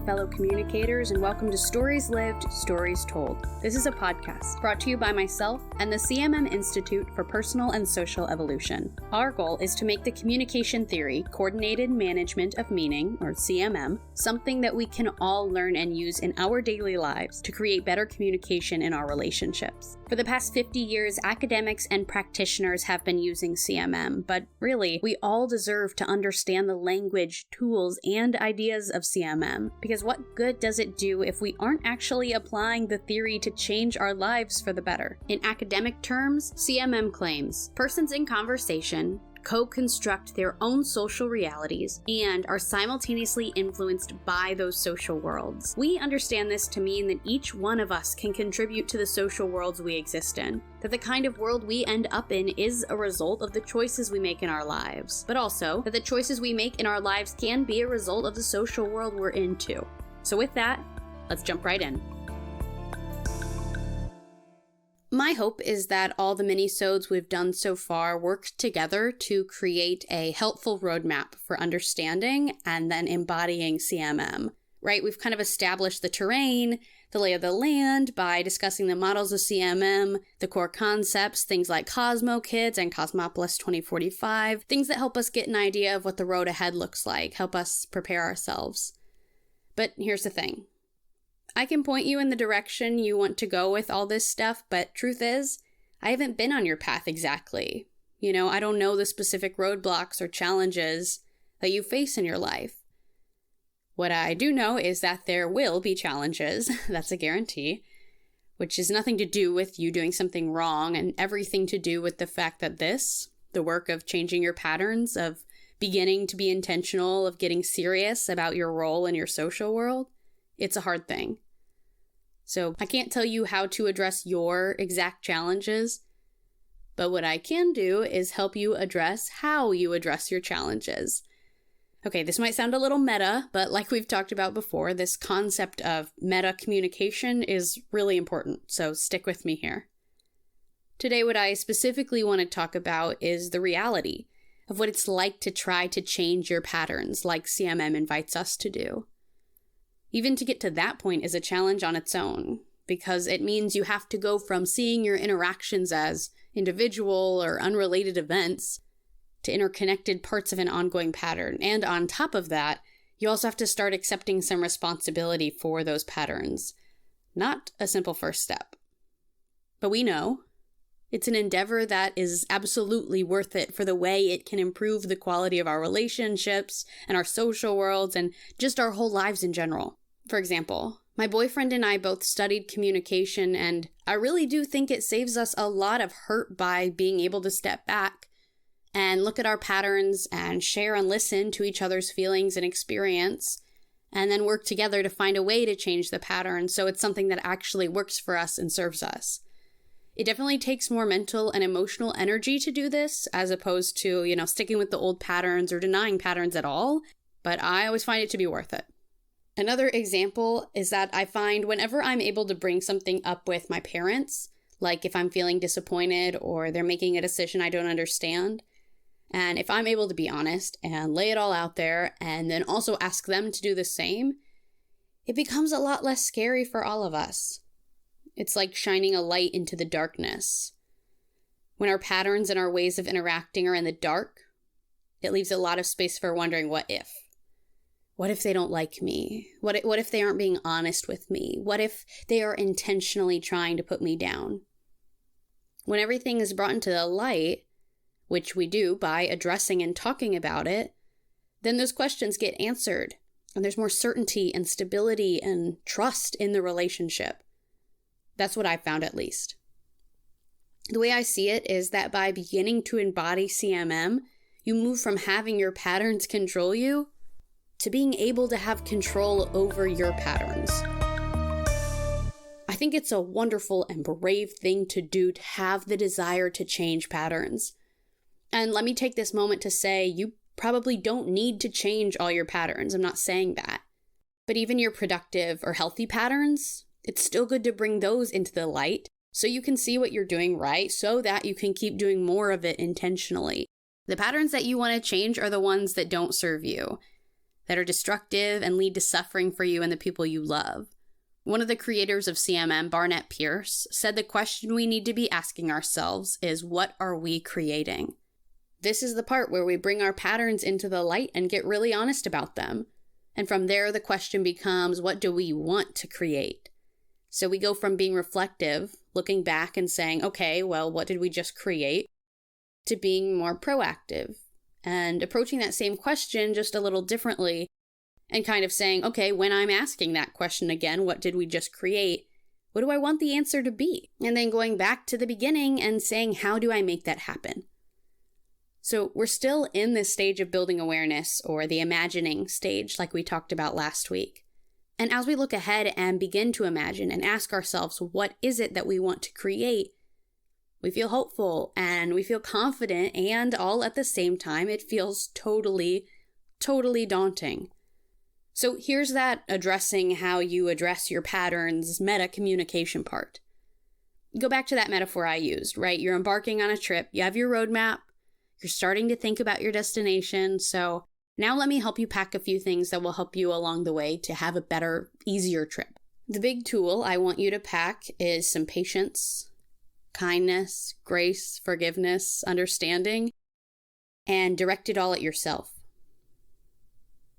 fellow communicators, and welcome to Stories Lived, Stories Told. This is a podcast brought to you by myself and the CMM Institute for Personal and Social Evolution. Our goal is to make the communication theory, Coordinated Management of Meaning, or CMM, something that we can all learn and use in our daily lives to create better communication in our relationships. For the past 50 years, academics and practitioners have been using CMM, but really, we all deserve to understand the language, tools, and ideas of CMM, because what good does it do if we aren't actually applying the theory to change our lives for the better? In academic terms, CMM claims persons in conversation co-construct their own social realities and are simultaneously influenced by those social worlds. We understand this to mean that each one of us can contribute to the social worlds we exist in, that the kind of world we end up in is a result of the choices we make in our lives, but also that the choices we make in our lives can be a result of the social world we're in too. So with that, let's jump right in. My hope is that all the mini-sodes we've done so far work together to create a helpful roadmap for understanding and then embodying CMM, right? We've kind of established the terrain, the lay of the land by discussing the models of CMM, the core concepts, things like Cosmo Kids and Cosmopolis 2045, things that help us get an idea of what the road ahead looks like, help us prepare ourselves. But here's the thing. I can point you in the direction you want to go with all this stuff, but truth is, I haven't been on your path exactly. I don't know the specific roadblocks or challenges that you face in your life. What I do know is that there will be challenges, that's a guarantee, which is nothing to do with you doing something wrong and everything to do with the fact that the work of changing your patterns, of beginning to be intentional, of getting serious about your role in your social world, it's a hard thing. So I can't tell you how to address your exact challenges, but what I can do is help you address how you address your challenges. Okay, this might sound a little meta, but like we've talked about before, this concept of meta communication is really important, so stick with me here. Today, what I specifically want to talk about is the reality of what it's like to try to change your patterns like CMM invites us to do. Even to get to that point is a challenge on its own, because it means you have to go from seeing your interactions as individual or unrelated events to interconnected parts of an ongoing pattern. And on top of that, you also have to start accepting some responsibility for those patterns. Not a simple first step. But we know it's an endeavor that is absolutely worth it for the way it can improve the quality of our relationships and our social worlds and just our whole lives in general. For example, my boyfriend and I both studied communication, and I really do think it saves us a lot of hurt by being able to step back and look at our patterns and share and listen to each other's feelings and experience, and then work together to find a way to change the pattern so it's something that actually works for us and serves us. It definitely takes more mental and emotional energy to do this, as opposed to, sticking with the old patterns or denying patterns at all, but I always find it to be worth it. Another example is that I find whenever I'm able to bring something up with my parents, like if I'm feeling disappointed or they're making a decision I don't understand, and if I'm able to be honest and lay it all out there and then also ask them to do the same, it becomes a lot less scary for all of us. It's like shining a light into the darkness. When our patterns and our ways of interacting are in the dark, it leaves a lot of space for wondering what if. What if they don't like me? What if they aren't being honest with me? What if they are intentionally trying to put me down? When everything is brought into the light, which we do by addressing and talking about it, then those questions get answered, and there's more certainty and stability and trust in the relationship. That's what I've found, at least. The way I see it is that by beginning to embody CMM, you move from having your patterns control you to being able to have control over your patterns. I think it's a wonderful and brave thing to do, to have the desire to change patterns. And let me take this moment to say you probably don't need to change all your patterns. I'm not saying that. But even your productive or healthy patterns, it's still good to bring those into the light so you can see what you're doing right, so that you can keep doing more of it intentionally. The patterns that you want to change are the ones that don't serve you. that are destructive and lead to suffering for you and the people you love. One of the creators of CMM, Barnett Pierce, said the question we need to be asking ourselves is, what are we creating? This is the part where we bring our patterns into the light and get really honest about them. And from there, the question becomes, what do we want to create? So we go from being reflective, looking back and saying, okay, well, what did we just create? To being more proactive and approaching that same question just a little differently and kind of saying, okay, when I'm asking that question again, what did we just create? What do I want the answer to be? And then going back to the beginning and saying, how do I make that happen? So we're still in this stage of building awareness, or the imagining stage, like we talked about last week. And as we look ahead and begin to imagine and ask ourselves, what is it that we want to create? We feel hopeful and we feel confident, and all at the same time, it feels totally daunting. So here's that addressing how you address your patterns meta communication part. Go back to that metaphor I used, right? You're embarking on a trip, you have your roadmap, you're starting to think about your destination. So now let me help you pack a few things that will help you along the way to have a better, easier trip. The big tool I want you to pack is some patience, kindness, grace, forgiveness, understanding, and direct it all at yourself.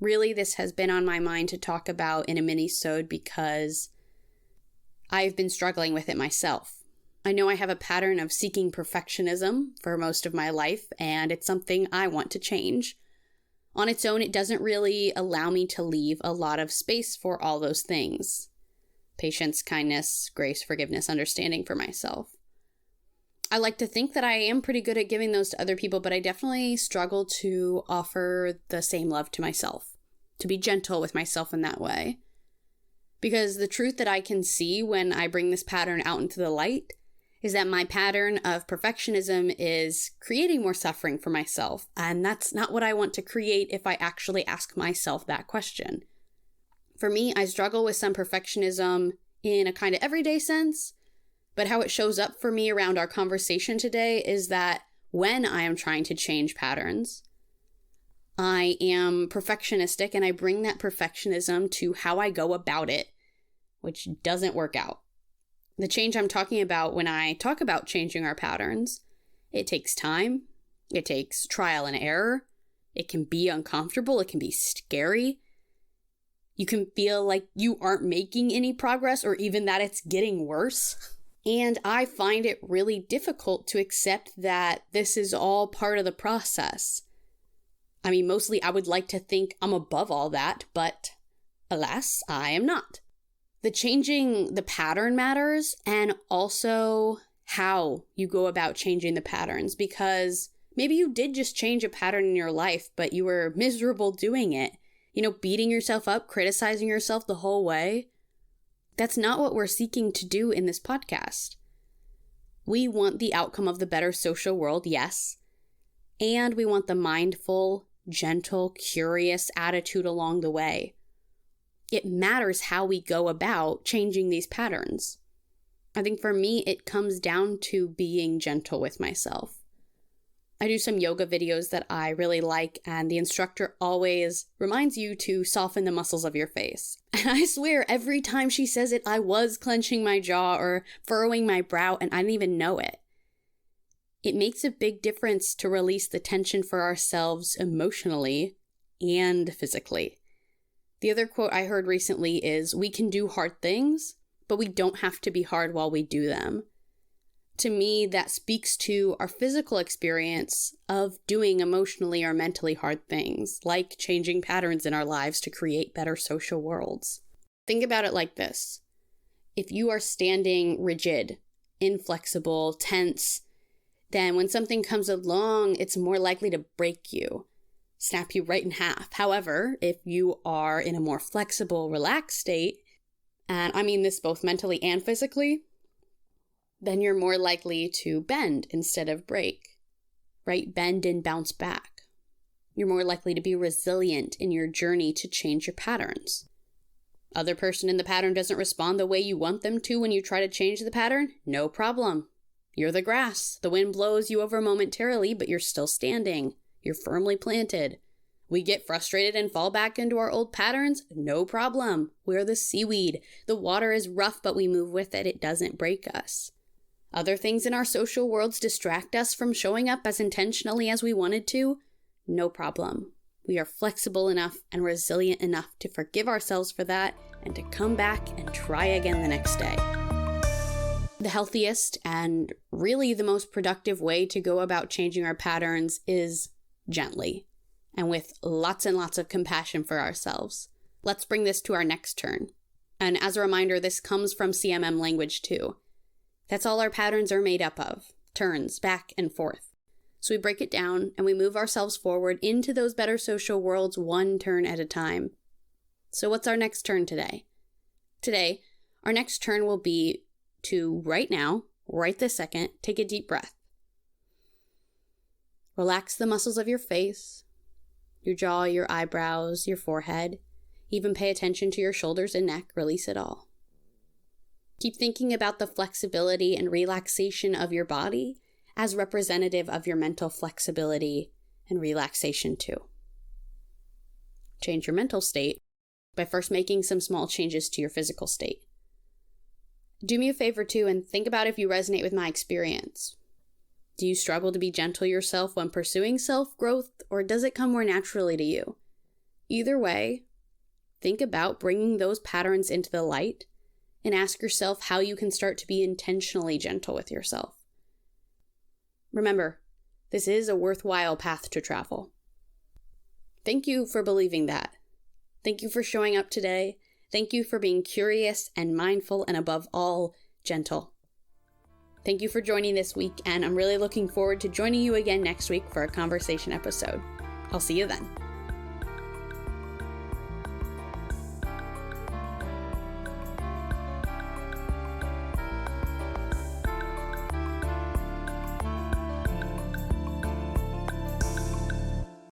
Really, this has been on my mind to talk about in a mini-sode because I've been struggling with it myself. I know I have a pattern of seeking perfectionism for most of my life, and it's something I want to change. On its own, it doesn't really allow me to leave a lot of space for all those things. Patience, kindness, grace, forgiveness, understanding for myself. I like to think that I am pretty good at giving those to other people, but I definitely struggle to offer the same love to myself, to be gentle with myself in that way. Because the truth that I can see when I bring this pattern out into the light is that my pattern of perfectionism is creating more suffering for myself, and that's not what I want to create if I actually ask myself that question. For me, I struggle with some perfectionism in a kind of everyday sense, but how it shows up for me around our conversation today is that when I am trying to change patterns, I am perfectionistic and I bring that perfectionism to how I go about it, which doesn't work out. The change I'm talking about when I talk about changing our patterns, it takes time, it takes trial and error, it can be uncomfortable, it can be scary. You can feel like you aren't making any progress or even that it's getting worse. And I find it really difficult to accept that this is all part of the process. I mean, mostly I would like to think I'm above all that, but alas, I am not. The changing the pattern matters, and also how you go about changing the patterns, because maybe you did just change a pattern in your life, but you were miserable doing it. Beating yourself up, criticizing yourself the whole way. That's not what we're seeking to do in this podcast. We want the outcome of the better social world, yes. And we want the mindful, gentle, curious attitude along the way. It matters how we go about changing these patterns. I think for me, it comes down to being gentle with myself. I do some yoga videos that I really like, and the instructor always reminds you to soften the muscles of your face. And I swear, every time she says it, I was clenching my jaw or furrowing my brow, and I didn't even know it. It makes a big difference to release the tension for ourselves emotionally and physically. The other quote I heard recently is, "We can do hard things, but we don't have to be hard while we do them." To me, that speaks to our physical experience of doing emotionally or mentally hard things, like changing patterns in our lives to create better social worlds. Think about it like this. If you are standing rigid, inflexible, tense, then when something comes along, it's more likely to break you, snap you right in half. However, if you are in a more flexible, relaxed state, and I mean this both mentally and physically, then you're more likely to bend instead of break, right? Bend and bounce back. You're more likely to be resilient in your journey to change your patterns. Other person in the pattern doesn't respond the way you want them to when you try to change the pattern? No problem. You're the grass. The wind blows you over momentarily, but you're still standing. You're firmly planted. We get frustrated and fall back into our old patterns? No problem. We're the seaweed. The water is rough, but we move with it. It doesn't break us. Other things in our social worlds distract us from showing up as intentionally as we wanted to? No problem. We are flexible enough and resilient enough to forgive ourselves for that and to come back and try again the next day. The healthiest and really the most productive way to go about changing our patterns is gently and with lots and lots of compassion for ourselves. Let's bring this to our next turn. And as a reminder, this comes from CMM language too. That's all our patterns are made up of, turns back and forth. So we break it down and we move ourselves forward into those better social worlds one turn at a time. So what's our next turn today? Today, our next turn will be to right now, right this second, take a deep breath. Relax the muscles of your face, your jaw, your eyebrows, your forehead. Even pay attention to your shoulders and neck. Release it all. Keep thinking about the flexibility and relaxation of your body as representative of your mental flexibility and relaxation too. Change your mental state by first making some small changes to your physical state. Do me a favor too and think about if you resonate with my experience. Do you struggle to be gentle yourself when pursuing self-growth, or does it come more naturally to you? Either way, think about bringing those patterns into the light and ask yourself how you can start to be intentionally gentle with yourself. Remember, this is a worthwhile path to travel. Thank you for believing that. Thank you for showing up today. Thank you for being curious and mindful and above all, gentle. Thank you for joining this week, and I'm really looking forward to joining you again next week for a conversation episode. I'll see you then.